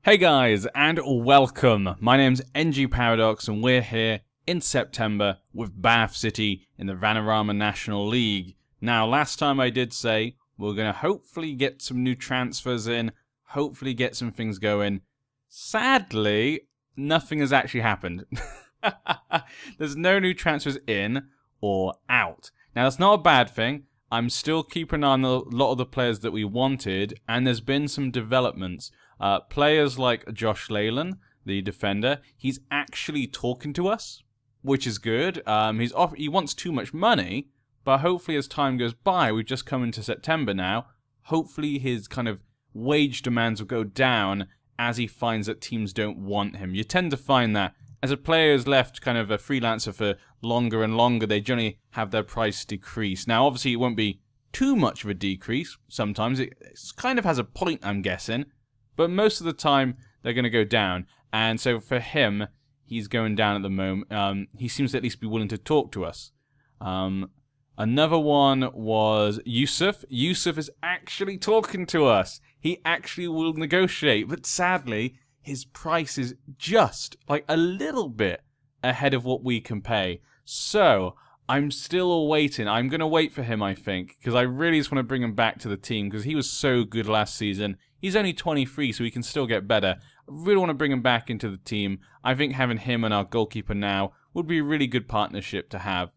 Hey guys, and welcome. My name's NG Paradox, and we're here in September with Bath City in the Vanarama National League. Now, last time I did say we're going to hopefully get some new transfers in, hopefully get some things going. Sadly, nothing has actually happened. There's no new transfers in or out. Now, that's not a bad thing. I'm still keeping an eye on a lot of the players that we wanted, and there's been some developments. Players like Josh Leyland, the defender, he's actually talking to us, which is good. He wants too much money, but hopefully as time goes by, we've just come into September now, hopefully his kind of wage demands will go down as he finds that teams don't want him. You tend to find that as a player is left kind of a freelancer for longer and longer, they generally have their price decrease. Now, obviously, it won't be too much of a decrease. Sometimes it kind of has a point, I'm guessing. But most of the time, they're going to go down. And so for him, he's going down at the moment. He seems to at least be willing to talk to us. Another one was Yusuf. Yusuf is actually talking to us. He actually will negotiate. But sadly, his price is just like a little bit ahead of what we can pay. So I'm still waiting. I'm going to wait for him, I think, because I really just want to bring him back to the team because he was so good last season. He's only 23, so he can still get better. I really want to bring him back into the team. I think having him and our goalkeeper now would be a really good partnership to have.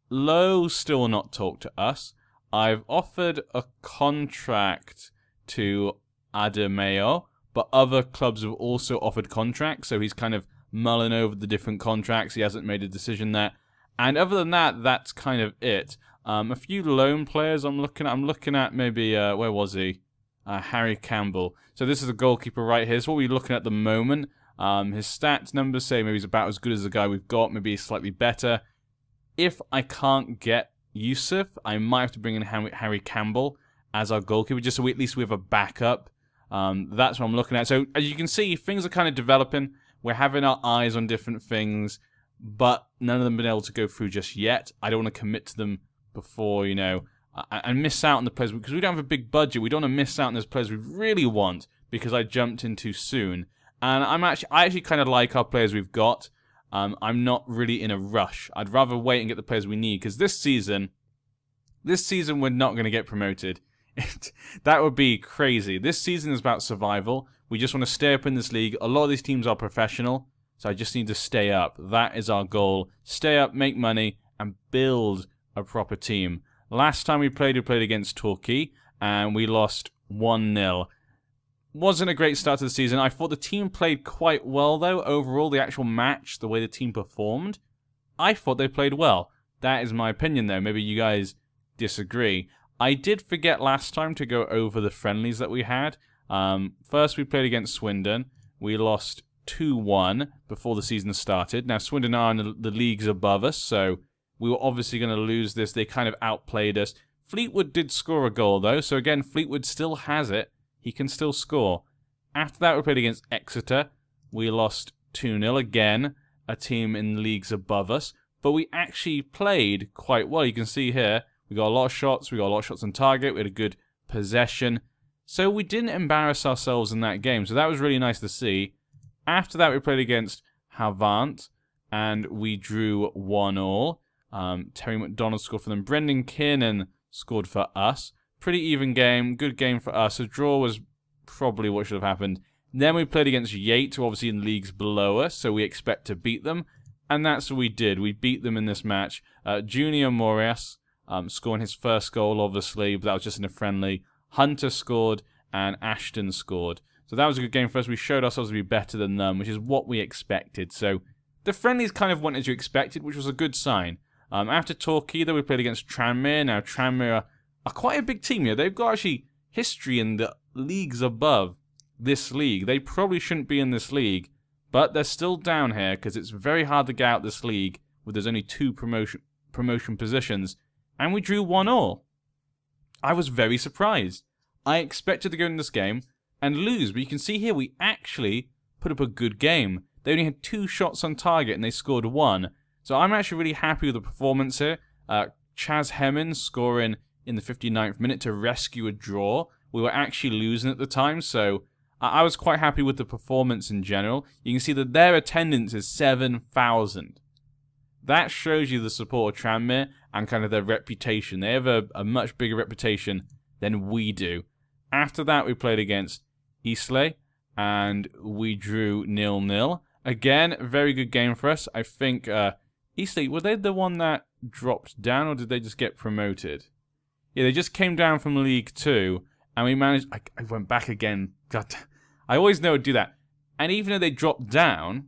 Lowe still not talked to us. I've offered a contract to Ademeo, but other clubs have also offered contracts, so he's kind of mulling over the different contracts. He hasn't made a decision there. And other than that, that's kind of it. A few loan players I'm looking at maybe, where was he? Harry Campbell. So this is the goalkeeper right here. So what we're looking at the moment. His stats numbers say maybe he's about as good as the guy we've got. Maybe he's slightly better. If I can't get Yusuf, I might have to bring in Harry Campbell as our goalkeeper, just so at least we have a backup. That's what I'm looking at. So as you can see, things are kind of developing. We're having our eyes on different things, but none of them have been able to go through just yet. I don't want to commit to them before, you know, and miss out on the players, because we don't have a big budget. We don't want to miss out on those players we really want because I jumped in too soon. And I actually kind of like our players we've got. I'm not really in a rush. I'd rather wait and get the players we need, because this season we're not going to get promoted. That would be crazy. This season is about survival. We just want to stay up in this league. A lot of these teams are professional, so I just need to stay up. That is our goal. Stay up, make money, and build a proper team. Last time we played against Torquay, and we lost 1-0. Wasn't a great start to the season. I thought the team played quite well, though. Overall, the actual match, the way the team performed, I thought they played well. That is my opinion, though. Maybe you guys disagree. I did forget last time to go over the friendlies that we had. First, we played against Swindon. We lost 2-1 before the season started. Now, Swindon are in the leagues above us, so we were obviously going to lose this. They kind of outplayed us. Fleetwood did score a goal, though. So, again, Fleetwood still has it. He can still score. After that, we played against Exeter. We lost 2-0. Again, a team in the leagues above us. But we actually played quite well. You can see here, we got a lot of shots. We got a lot of shots on target. We had a good possession. So we didn't embarrass ourselves in that game. So that was really nice to see. After that, we played against Havant. And we drew 1-1. Terry McDonald scored for them. Brendan Kiernan scored for us. Pretty even game. Good game for us. A draw was probably what should have happened. Then we played against Yates, who obviously in the leagues below us, so we expect to beat them. And that's what we did. We beat them in this match. Junior Morias scoring his first goal, obviously, but that was just in a friendly. Hunter scored, and Ashton scored. So that was a good game for us. We showed ourselves to be better than them, which is what we expected. So the friendlies kind of went as you expected, which was a good sign. After Torquay, though, we played against Tranmere. Now, Tranmere are quite a big team here. They've got actually history in the leagues above this league. They probably shouldn't be in this league, but they're still down here because it's very hard to get out this league where there's only 2 promotion positions. And we drew 1-1. I was very surprised. I expected to go in this game and lose, but you can see here we actually put up a good game. They only had 2 shots on target and they scored 1. So I'm actually really happy with the performance here. Chaz Hemmings scoring in the 59th minute to rescue a draw. We were actually losing at the time, so I was quite happy with the performance in general. You can see that their attendance is 7,000. That shows you the support of Tranmere and kind of their reputation. They have a much bigger reputation than we do. After that, we played against Eastleigh, and we drew 0-0. Again, very good game for us. I think Eastleigh, were they the one that dropped down, or did they just get promoted? Yeah, they just came down from League 2, and we managed... I went back again. God, I always know to do that. And even though they dropped down,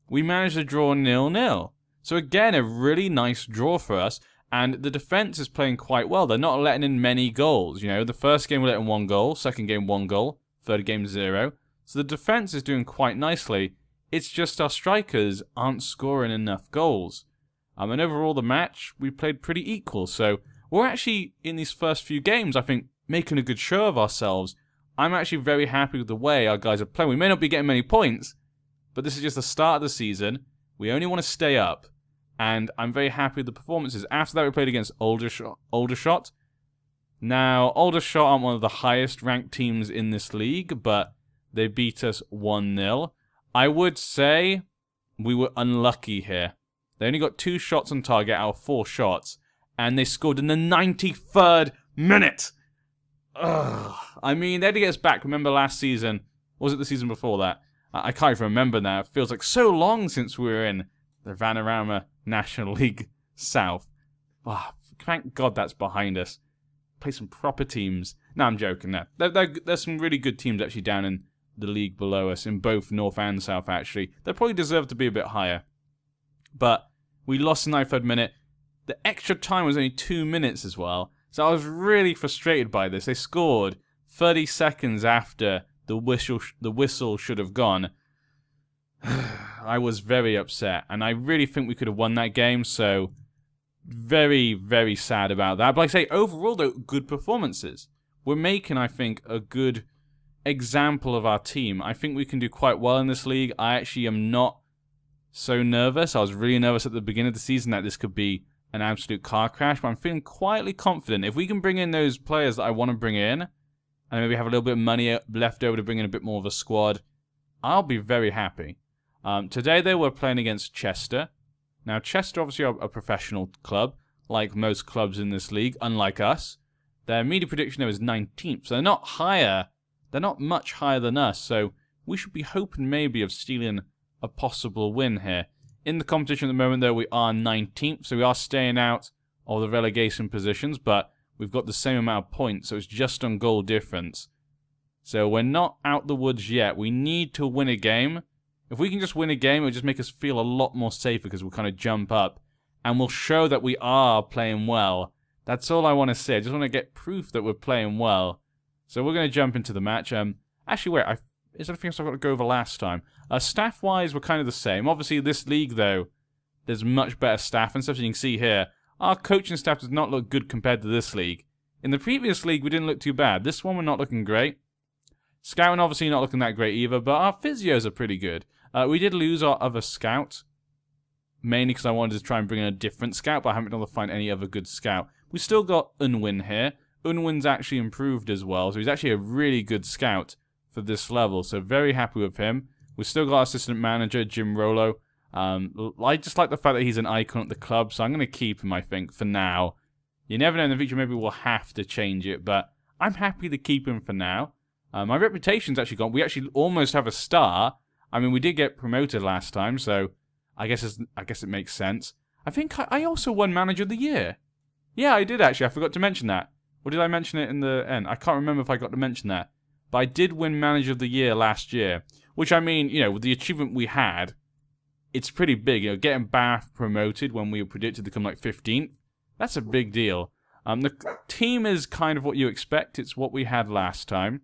we managed to draw 0-0. So again, a really nice draw for us. And the defense is playing quite well. They're not letting in many goals. You know, the first game we let in 1 goal, second game 1 goal, third game 0. So the defense is doing quite nicely. It's just our strikers aren't scoring enough goals. And overall, the match, we played pretty equal. So we're actually, in these first few games, I think, making a good show of ourselves. I'm actually very happy with the way our guys are playing. We may not be getting many points, but this is just the start of the season. We only want to stay up. And I'm very happy with the performances. After that, we played against Aldershot. Now, Aldershot aren't one of the highest ranked teams in this league, but they beat us 1-0. I would say we were unlucky here. They only got 2 shots on target out of 4 shots, and they scored in the 93rd minute. Ugh. I mean, they had to get us back. Remember last season? Or was it the season before that? I can't even remember now. It feels like so long since we were in the Vanarama National League South. Oh, thank God that's behind us. Play some proper teams. No, I'm joking. No. There's some really good teams actually down in the league below us, in both North and South, actually. They probably deserve to be a bit higher. But we lost the 93rd minute. The extra time was only 2 minutes as well. So I was really frustrated by this. They scored 30 seconds after the whistle should have gone. I was very upset, and I really think we could have won that game, so very, very sad about that. But like I say, overall, though, good performances. We're making, I think, a good example of our team. I think we can do quite well in this league. I actually am not so nervous. I was really nervous at the beginning of the season that this could be an absolute car crash, but I'm feeling quietly confident. If we can bring in those players that I want to bring in, and maybe have a little bit of money left over to bring in a bit more of a squad, I'll be very happy. Today they were playing against Chester. Now Chester obviously are a professional club, like most clubs in this league, unlike us. Their media prediction is 19th, so they're not higher. They're not much higher than us, so we should be hoping maybe of stealing a possible win here. In the competition at the moment, though, we are 19th, so we are staying out of the relegation positions, but we've got the same amount of points, so it's just on goal difference. So we're not out the woods yet. We need to win a game. If we can just win a game, it'll just make us feel a lot more safer because we'll kind of jump up and we'll show that we are playing well. That's all I want to say. I just want to get proof that we're playing well. So we're going to jump into the match. Actually, wait, is there anything else I've got to go over last time? Staff-wise, we're kind of the same. Obviously, this league, though, there's much better staff and stuff. As you can see here, our coaching staff does not look good compared to this league. In the previous league, we didn't look too bad. This one, we're not looking great. Scouting, obviously, not looking that great either, but our physios are pretty good. We did lose our other scout, mainly because I wanted to try and bring in a different scout, but I haven't been able to find any other good scout. We still got Unwin here. Unwin's actually improved as well, so he's actually a really good scout for this level, so very happy with him. We've still got our assistant manager, Jim Rollo. I just like the fact that he's an icon at the club, so I'm going to keep him, I think, for now. You never know in the future, maybe we'll have to change it, but I'm happy to keep him for now. My reputation's actually gone. We actually almost have a star. I mean, we did get promoted last time, so I guess it makes sense. I think I also won Manager of the Year. Yeah, I did actually. I forgot to mention that. Or did I mention it in the end? I can't remember if I got to mention that. But I did win Manager of the Year last year. Which, I mean, you know, with the achievement we had, it's pretty big. You know, getting Bath promoted when we were predicted to come like 15th, that's a big deal. The team is kind of what you expect. It's what we had last time.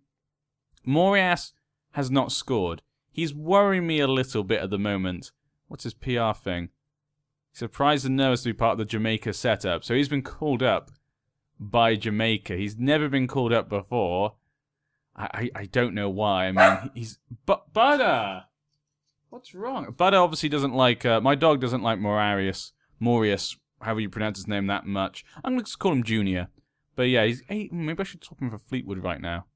Morias has not scored. He's worrying me a little bit at the moment. What's his PR thing? Surprised and nervous to be part of the Jamaica setup. So he's been called up by Jamaica. He's never been called up before. I don't know why. I mean, he's... Butter! What's wrong? Butter obviously doesn't like... my dog doesn't like Morias, however you pronounce his name, that much. I'm going to call him Junior. But yeah, maybe I should swap him for Fleetwood right now.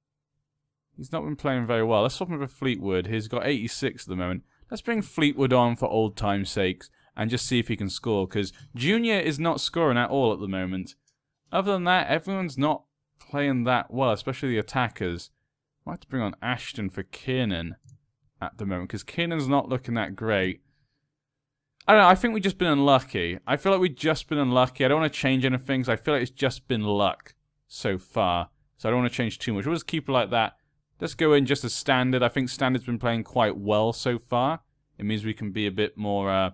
He's not been playing very well. Let's swap him for Fleetwood. He's got 86 at the moment. Let's bring Fleetwood on for old time's sakes and just see if he can score, because Junior is not scoring at all at the moment. Other than that, everyone's not playing that well, especially the attackers. I might have to bring on Ashton for Kiernan at the moment, because Kiernan's not looking that great. I don't know, I think we've just been unlucky. I feel like we've just been unlucky. I don't want to change anything, because I feel like it's just been luck so far. So I don't want to change too much. We'll just keep it like that. Let's go in just as standard. I think standard's been playing quite well so far. It means we can be a bit more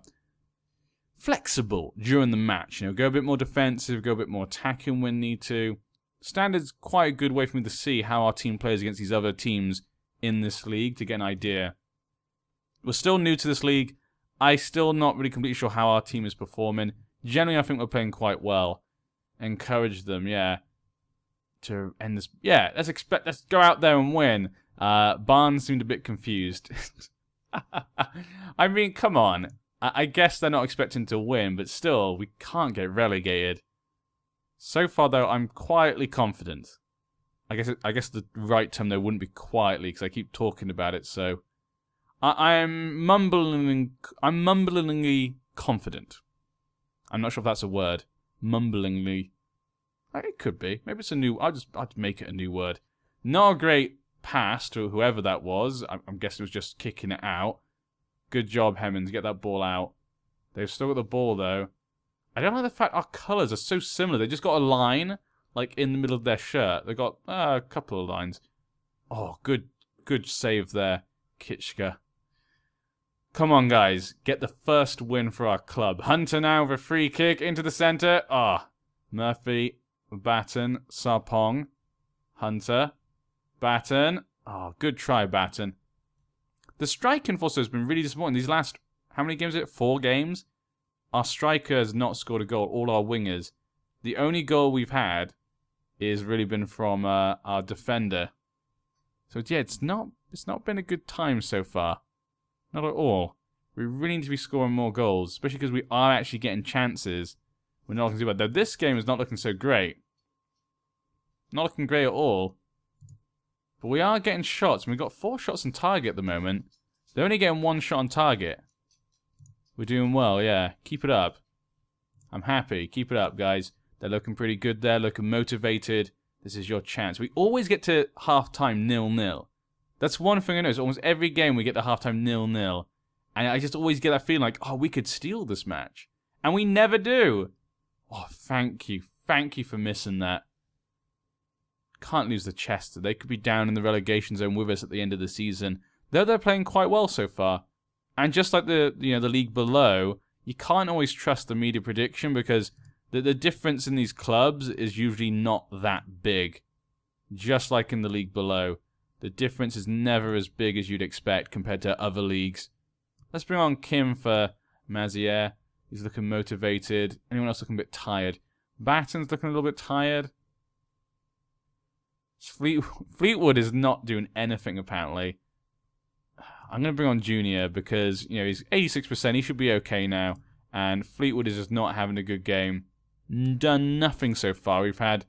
flexible during the match. You know, go a bit more defensive, go a bit more attacking when need to. Standard's quite a good way for me to see how our team plays against these other teams in this league to get an idea. We're still new to this league. I'm still not really completely sure how our team is performing. Generally, I think we're playing quite well. Encourage them, yeah, to end this. Yeah, let's go out there and win. Barnes seemed a bit confused. I mean, come on. I guess they're not expecting to win, but still, we can't get relegated. So far, though, I'm quietly confident. I guess the right term though wouldn't be quietly, because I keep talking about it. So I'm mumblingly confident. I'm not sure if that's a word. Mumblingly. It could be. Maybe it's a new. I'd make it a new word. Not a great pass to whoever that was. I'm guessing it was just kicking it out. Good job, Hemmings. Get that ball out. They've still got the ball though. I don't know the fact our colours are so similar. They just got a line like in the middle of their shirt. They got a couple of lines. Oh, good save there, Kitschka. Come on, guys. Get the first win for our club. Hunter now with a free kick into the centre. Murphy, Batten, Sarpong, Hunter, Batten. Good try, Batten. The striking also has been really disappointing. These last, how many games is it? 4 games? Our striker has not scored a goal. All our wingers. The only goal we've had is really been from our defender. So yeah, it's not been a good time so far. Not at all. We really need to be scoring more goals, especially because we are actually getting chances. We're not looking too bad. Though this game is not looking so great. Not looking great at all. But we are getting shots, and we've got 4 shots on target at the moment. They're only getting 1 shot on target. We're doing well, yeah. Keep it up. I'm happy. Keep it up, guys. They're looking pretty good there, looking motivated. This is your chance. We always get to half-time 0-0. That's one thing I know. Almost every game we get to half-time 0-0. And I just always get that feeling like, oh, we could steal this match. And we never do. Oh, thank you. Thank you for missing that. Can't lose the Chester. They could be down in the relegation zone with us at the end of the season. Though they're playing quite well so far. And just like the league below, you can't always trust the media prediction because the difference in these clubs is usually not that big. Just like in the league below. The difference is never as big as you'd expect compared to other leagues. Let's bring on Kim for Maziere. He's looking motivated. Anyone else looking a bit tired? Batten's looking a little bit tired. Fleetwood is not doing anything, apparently. I'm going to bring on Junior because, he's 86%. He should be okay now. And Fleetwood is just not having a good game. Done nothing so far. We've had,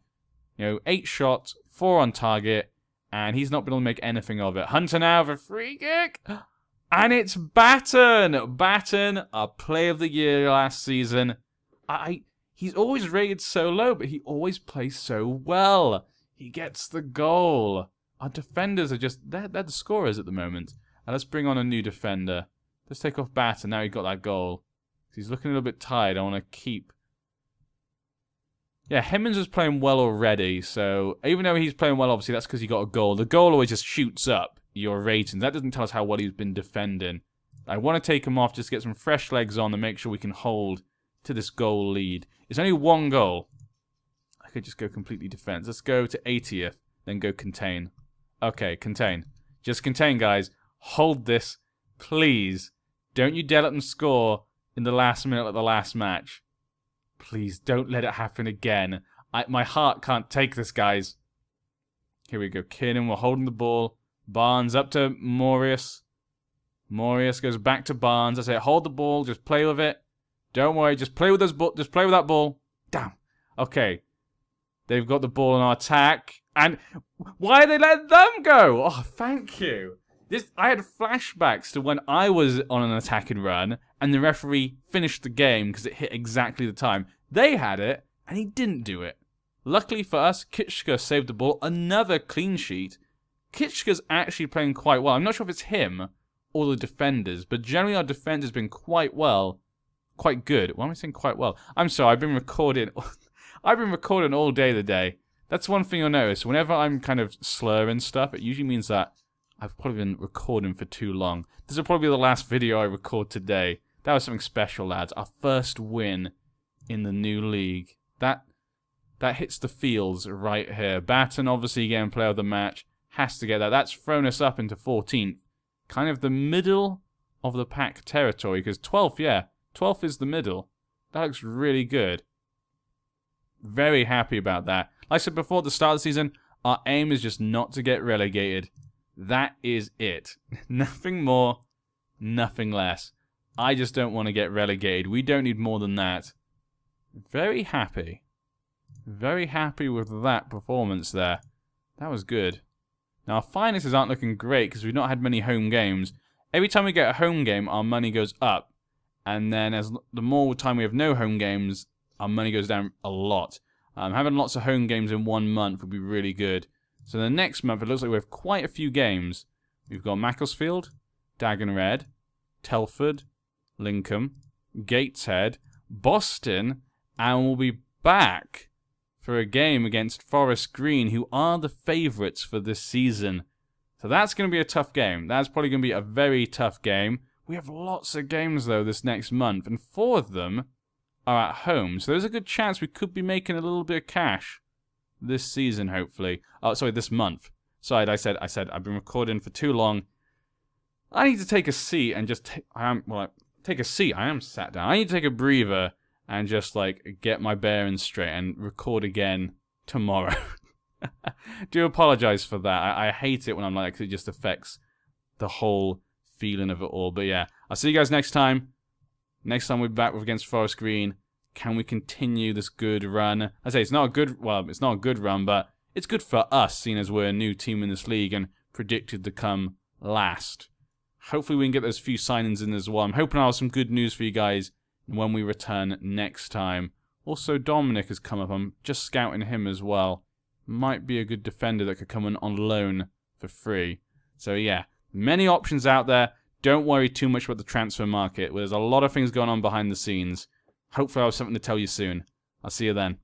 8 shots, 4 on target, and he's not been able to make anything of it. Hunter now with a free kick. And it's Batten. Batten, our play of the year last season. He's always rated so low, but he always plays so well. He gets the goal. Our defenders are just, they're the scorers at the moment. And let's bring on a new defender. Let's take off Batten. Now he got that goal. He's looking a little bit tired. I want to keep. Yeah, Hemmings was playing well already. So even though he's playing well, obviously that's because he got a goal. The goal always just shoots up your ratings. That doesn't tell us how well he's been defending. I want to take him off, just get some fresh legs on and make sure we can hold to this goal lead. It's only 1 goal. I could just go completely defense. Let's go to 80th, then go contain. Okay, contain. Just contain, guys. Hold this, please. Don't you dare let them score in the last minute of the last match. Please, don't let it happen again. My heart can't take this, guys. Here we go. Kiernan, we're holding the ball. Barnes up to Morius. Morius goes back to Barnes. I say, hold the ball. Just play with it. Don't worry. Just play with those. Just play with that ball. Damn. Okay. They've got the ball in our attack. And why are they letting them go? Oh, thank you. I had flashbacks to when I was on an attacking run and the referee finished the game because it hit exactly the time. They had it and he didn't do it. Luckily for us, Kitschka saved the ball. Another clean sheet. Kitschka's actually playing quite well. I'm not sure if it's him or the defenders, but generally our defense has been quite good. Why am I saying quite well? I'm sorry, I've been recording. I've been recording all day today. That's one thing you'll notice. Whenever I'm kind of slurring stuff, it usually means that I've probably been recording for too long. This will probably be the last video I record today. That was something special, lads. Our first win in the new league. That hits the feels right here. Batten, obviously, getting player of the match. Has to get that. That's thrown us up into 14th. Kind of the middle of the pack territory. Because 12th, yeah. 12th is the middle. That looks really good. Very happy about that. Like I said before, at the start of the season, our aim is just not to get relegated. That is it. Nothing more, nothing less. I just don't want to get relegated. We don't need more than that. Very happy. Very happy with that performance there. That was good. Now, our finances aren't looking great because we've not had many home games. Every time we get a home game, our money goes up. And then the more time we have no home games, our money goes down a lot. Having lots of home games in 1 month would be really good. So the next month, it looks like we have quite a few games. We've got Macclesfield, Dagenham Red, Telford, Lincoln, Gateshead, Boston, and we'll be back for a game against Forest Green, who are the favourites for this season. So that's going to be a tough game. That's probably going to be a very tough game. We have lots of games, though, this next month, and 4 of them are at home. So there's a good chance we could be making a little bit of cash this season, hopefully. Oh, sorry, this month. Sorry, I said I've been recording for too long. I need to take a seat and just take a seat. I am sat down. I need to take a breather and just like get my bearings straight and record again tomorrow. Do apologize for that. I hate it when I'm like that because it just affects the whole feeling of it all. But yeah, I'll see you guys next time. Next time we'll be back with against Forest Green. Can we continue this good run? I say it's not a good, well, it's not a good run, but it's good for us, seeing as we're a new team in this league and predicted to come last. Hopefully we can get those few signings in as well. I'm hoping I'll have some good news for you guys when we return next time. Also, Dominic has come up. I'm just scouting him as well. Might be a good defender that could come in on loan for free. So yeah, many options out there. Don't worry too much about the transfer market. There's a lot of things going on behind the scenes. Hopefully I'll have something to tell you soon. I'll see you then.